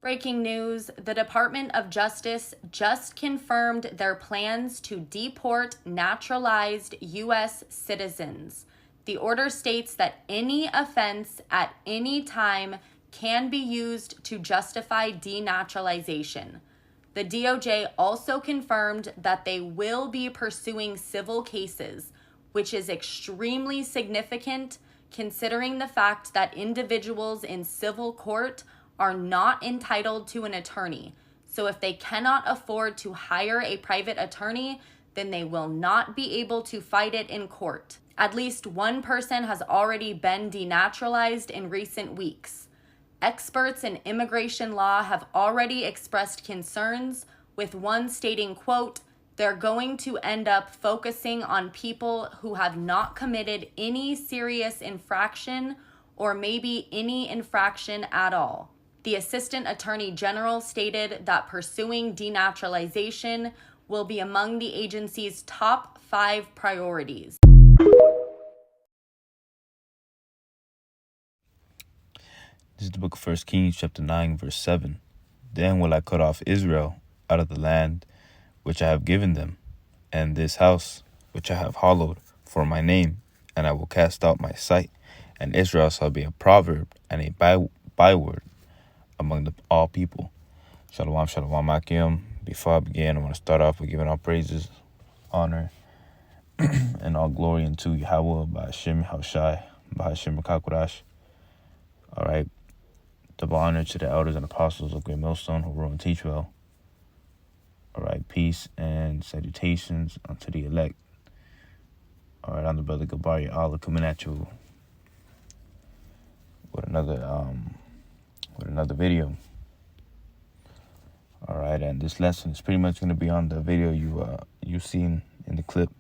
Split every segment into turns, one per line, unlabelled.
Breaking news, the Department of Justice just confirmed their plans to deport naturalized U.S. citizens. The order states that any offense at any time can be used to justify denaturalization. The DOJ also confirmed that they will be pursuing civil cases, which is extremely significant considering the fact that individuals in civil court are not entitled to an attorney. So if they cannot afford to hire a private attorney, then they will not be able to fight it in court. At least one person has already been denaturalized in recent weeks. Experts in immigration law have already expressed concerns, with one stating, quote, "They're going to end up focusing on people who have not committed any serious infraction or maybe any infraction at all." The Assistant Attorney General stated that pursuing denaturalization will be among the agency's top 5 priorities.
This is the book of 1 Kings, chapter 9, verse 7. Then will I cut off Israel out of the land which I have given them, and this house which I have hallowed for my name, and I will cast out my sight, and Israel shall be a proverb and a byword among all people. Shalom, shalom, Akim. Before I begin, I want to start off by giving all praises, honor, and all glory unto Yahweh, by Hashem Haushai, by Hashem Kakodash. All right. Double honor to the elders and apostles of Great Millstone who rule and teach well. All right. Peace and salutations unto the elect. All right. I'm the brother Gabari Allah coming at you with another video. All right, and this lesson is pretty much going to be on the video you seen in the clip.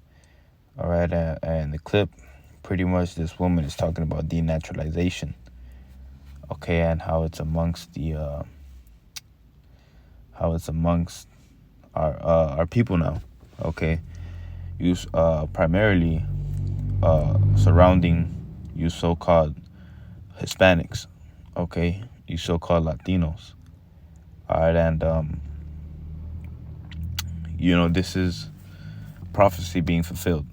All right, and the clip, pretty much this woman is talking about denaturalization. Okay, and how it's amongst our people now. Okay, use primarily surrounding you so-called Hispanics. Okay, you so-called Latinos. All right, and this is prophecy being fulfilled.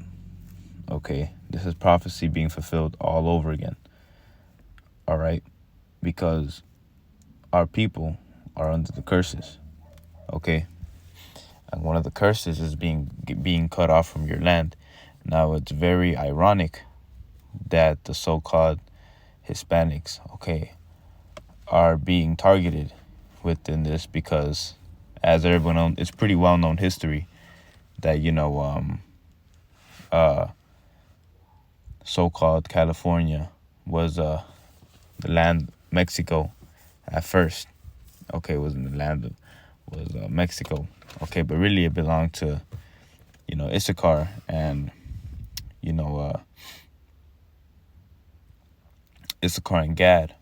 Okay, this is prophecy being fulfilled all over again. All right, because our people are under the curses. Okay, and one of the curses is being cut off from your land. Now, it's very ironic that the so-called Hispanics, okay, are being targeted within this, because as everyone knows, it's pretty well-known history that, so-called California was the land Mexico at first. Okay, it wasn't the land was Mexico. Okay, but really it belonged to, Issachar and, Issachar and Gad.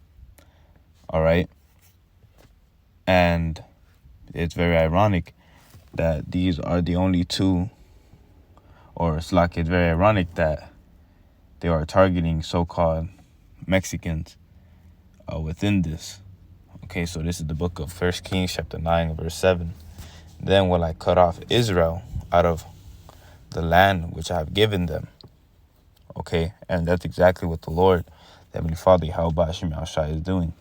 All right. And it's very ironic that these are the only two, or it's very ironic that they are targeting so-called Mexicans within this. Okay, so this is the book of 1 Kings, chapter 9, verse 7. Then will I cut off Israel out of the land which I have given them. Okay, and that's exactly what the Lord, the Heavenly Father, Yahweh Hashem Shai, is doing.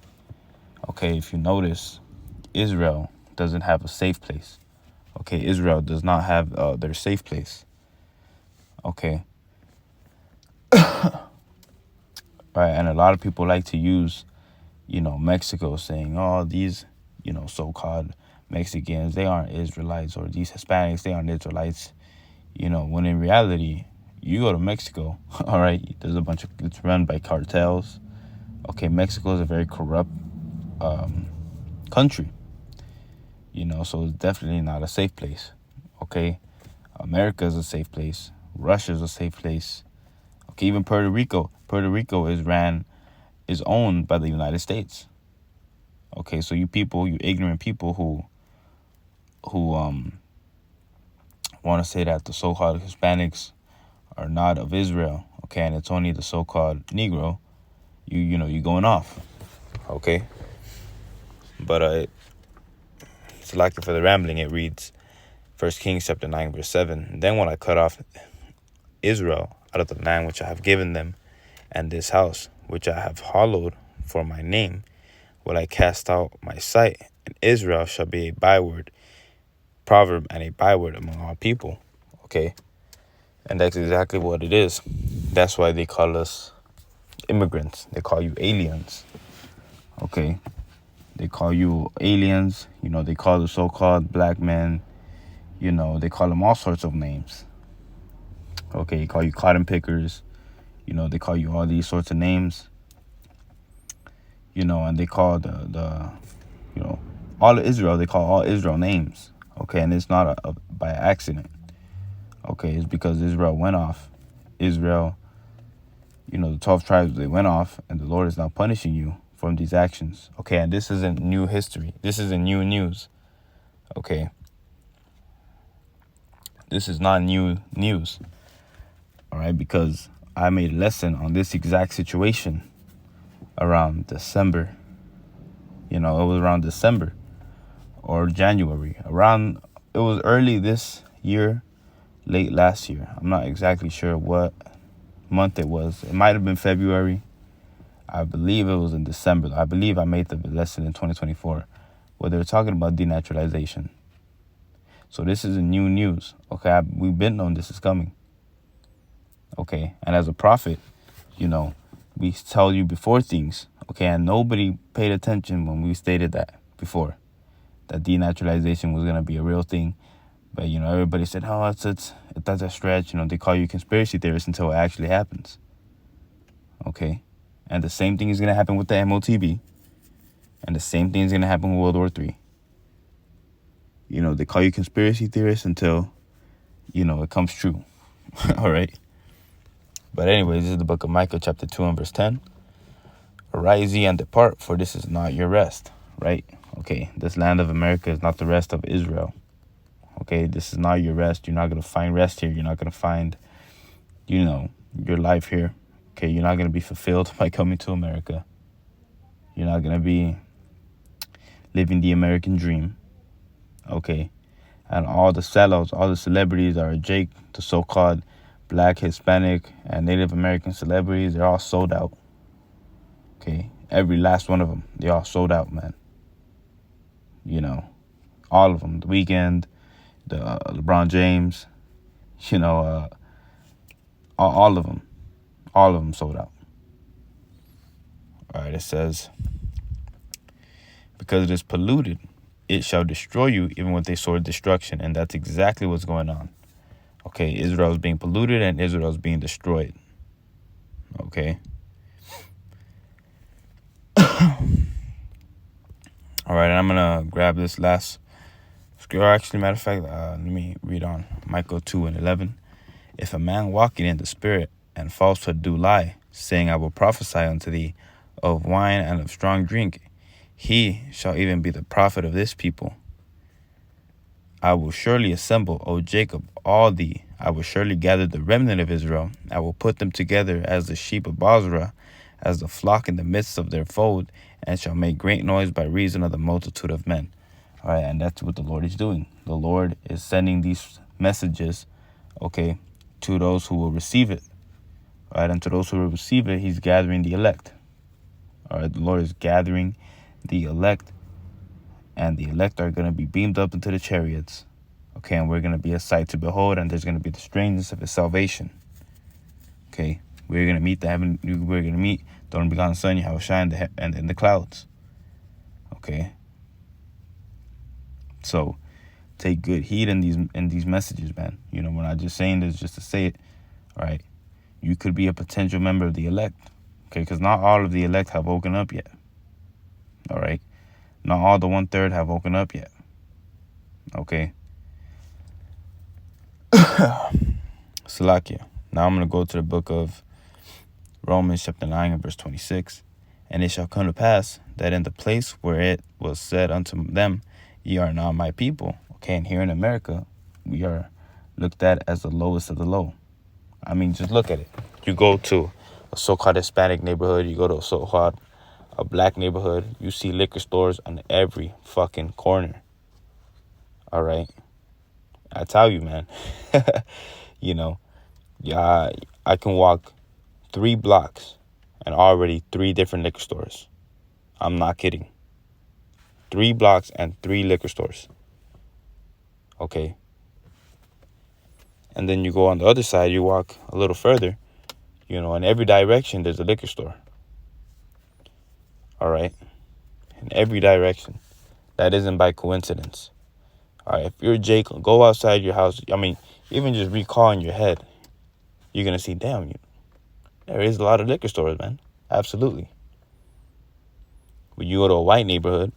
Okay, if you notice, Israel doesn't have a safe place. Okay, Israel does not have their safe place. Okay. Right, and a lot of people like to use, Mexico, saying, oh, these, so-called Mexicans, they aren't Israelites, or these Hispanics, they aren't Israelites. When in reality, you go to Mexico, all right, it's run by cartels. Okay, Mexico is a very corrupt country. So it's definitely not a safe place. Okay, America is a safe place. Russia is a safe place. Okay, even Puerto Rico. Puerto Rico is owned by the United States. Okay, so you ignorant people who want to say that the so-called Hispanics are not of Israel. Okay, and it's only the so-called Negro. You going off. Okay, but Salaki for the rambling, it reads, 1 Kings chapter 9, verse 7. Then will I cut off Israel out of the land which I have given them, and this house which I have hallowed for my name will I cast out my sight, and Israel shall be a byword, proverb, and a byword among all people. Okay? And that's exactly what it is. That's why they call us immigrants. They call you aliens. Okay? They call you aliens. You know, they call the so-called black men, you know, they call them all sorts of names. Okay, they call you cotton pickers. You know, they call you all these sorts of names. You know, and they call the you know, all of Israel, they call all Israel names. Okay, and it's not by accident. Okay, it's because Israel went off. Israel, you know, the 12 tribes, they went off, and the Lord is now punishing you from these actions. Okay, and this isn't new history. This isn't new news. Okay. This is not new news. All right, because I made a lesson on this exact situation around December. You know, it was around December or January. It was early this year, late last year. I'm not exactly sure what month it was. It might have been February. I believe it was in December. I believe I made the lesson in 2024 where they were talking about denaturalization. So this is a new news. Okay, we've been known this is coming. Okay, and as a prophet, you know, we tell you before things. Okay, and nobody paid attention when we stated that before, that denaturalization was going to be a real thing. But, you know, everybody said, oh, that's a stretch. You know, they call you conspiracy theorists until it actually happens. Okay, and the same thing is going to happen with the MOTB. And the same thing is going to happen with World War III. You know, they call you conspiracy theorists until, you know, it comes true. All right. But anyways, this is the book of Micah, chapter 2 and verse 10. Arise ye and depart, for this is not your rest. Right? Okay, this land of America is not the rest of Israel. Okay, this is not your rest. You're not going to find rest here. You're not going to find, you know, your life here. Okay, you're not going to be fulfilled by coming to America. You're not going to be living the American dream. Okay, and all the sellouts, all the celebrities are Jake, the so-called Black, Hispanic, and Native American celebrities, they're all sold out. Okay, every last one of them, they all sold out, man. You know, all of them. The Weeknd, the LeBron James, you know, all of them sold out. All right, it says, because it is polluted, it shall destroy you even with a sword destruction. And that's exactly what's going on. Okay, Israel is being polluted and Israel is being destroyed. Okay. All right, and I'm going to grab this last scripture. Actually, matter of fact, let me read on. Micah 2 and 11. If a man walking in the spirit and falsehood do lie, saying, I will prophesy unto thee of wine and of strong drink, he shall even be the prophet of this people. I will surely assemble, O Jacob, all thee. I will surely gather the remnant of Israel. I will put them together as the sheep of Bozrah, as the flock in the midst of their fold, and shall make great noise by reason of the multitude of men. All right, and that's what the Lord is doing. The Lord is sending these messages, okay, to those who will receive it. All right, and to those who will receive it, he's gathering the elect. All right, the Lord is gathering the elect, and the elect are going to be beamed up into the chariots. Okay, and we're going to be a sight to behold, and there's going to be the strangeness of his salvation. Okay, we're going to meet the only begotten Son, Yahushua, and in the clouds. Okay, so take good heed in these messages, man. You know, we're not just saying this just to say it. All right, you could be a potential member of the elect. Okay, because not all of the elect have woken up yet. All right, not all the 1/3 have woken up yet. Okay. Salakia. Now I'm going to go to the book of Romans chapter 9 and verse 26. And it shall come to pass that in the place where it was said unto them, ye are not my people. Okay, and here in America, we are looked at as the lowest of the low. I mean, just look at it. You go to a so-called Hispanic neighborhood, you go to a black neighborhood, you see liquor stores on every fucking corner. All right. I tell you, man. You know, yeah, I can walk 3 blocks and already 3 different liquor stores. I'm not kidding. 3 blocks and 3 liquor stores. Okay. And then you go on the other side, you walk a little further, in every direction there's a liquor store. All right. In every direction. That isn't by coincidence. All right. If you're Jake, go outside your house. I mean, even just recall in your head, you're going to see, damn, there is a lot of liquor stores, man. Absolutely. When you go to a white neighborhood,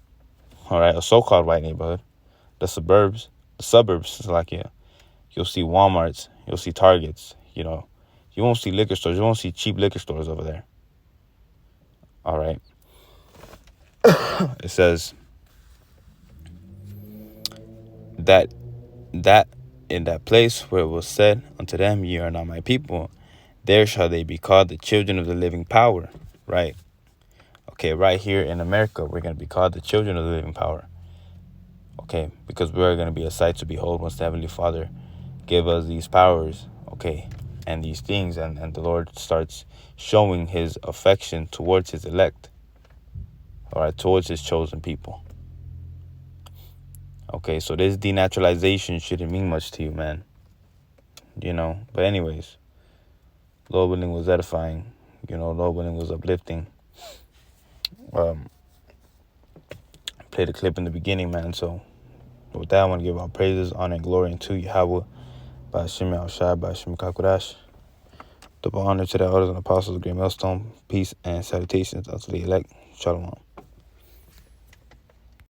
all right, a so-called white neighborhood, the suburbs, you'll see Walmarts, you'll see Targets, you won't see liquor stores, you won't see cheap liquor stores over there. All right. It says that in that place where it was said unto them, ye are not my people, there shall they be called the children of the living power. Right. Okay, right here in America, we're going to be called the children of the living power. Okay, because we're going to be a sight to behold once the Heavenly Father give us these powers, okay, and these things, and the Lord starts showing his affection towards his elect, all right, towards his chosen people. Okay, so this denaturalization shouldn't mean much to you, man. But anyways, Lord willing was edifying, Lord willing was uplifting. Played a clip in the beginning, man, so with that, I want to give our praises, honor, and glory unto Yahweh, by Hashem Yahushua, by Hashem Kakurash. Double honor to the elders and apostles of Great Millstone. Peace and salutations unto the elect. Shalom.